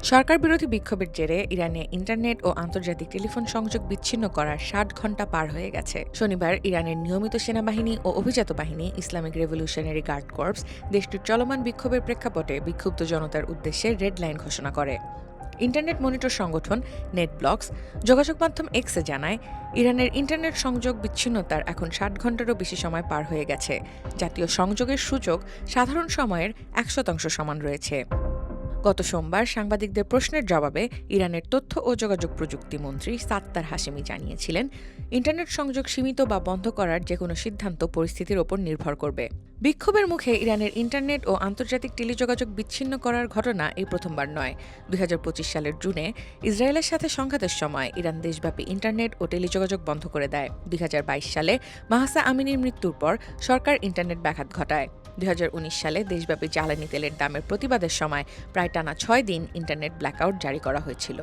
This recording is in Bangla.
সরকার বিরোধী বিক্ষোভের জেরে ইরানে ইন্টারনেট ও আন্তর্জাতিক টেলিফোন সংযোগ বিচ্ছিন্ন করার ৬০ ঘণ্টা পার হয়ে গেছে। শনিবার ইরানের নিয়মিত সেনাবাহিনী ও অভিজাত বাহিনী ইসলামিক রেভলিউশনারি গার্ড কর্পস দেশটির চলমান বিক্ষোভের প্রেক্ষাপটে বিক্ষুব্ধ জনতার উদ্দেশ্যে রেড লাইন ঘোষণা করে। ইন্টারনেট মনিটর সংগঠন নেটব্লকস যোগাযোগ মাধ্যম এক্সে জানায়, ইরানের ইন্টারনেট সংযোগ বিচ্ছিন্নতার এখন ৬০ ঘণ্টারও বেশি সময় পার হয়ে গেছে। জাতীয় সংযোগের সূচক সাধারণ সময়ের ১% সমান রয়েছে। গত সোমবার সাংবাদিকদের প্রশ্নের জবাবে ইরানের তথ্য ও যোগাযোগ প্রযুক্তি মন্ত্রী সাত্তার হাশেমি জানিয়েছিলেন, ইন্টারনেট সংযোগ সীমিত বা বন্ধ করার যেকোনো সিদ্ধান্ত পরিস্থিতির ওপর নির্ভর করবে। বিক্ষোভের মুখে ইরানের ইন্টারনেট ও আন্তর্জাতিক টেলিযোগাযোগ বিচ্ছিন্ন করার ঘটনা এই প্রথমবার নয়। ২০২৫ সালের জুনে ইসরায়েলের সাথে সংঘাতের সময় ইরান দেশব্যাপী ইন্টারনেট ও টেলিযোগাযোগ বন্ধ করে দেয়। ২০২২ সালে মাহসা আমিনির মৃত্যুর পর সরকার ইন্টারনেট ব্যাঘাত ঘটায়। ২০১৯ সালে দেশব্যাপী জ্বালানি তেলের দামের প্রতিবাদের সময় প্রায় টানা ৬ দিন ইন্টারনেট ব্ল্যাকআউট জারি করা হয়েছিল।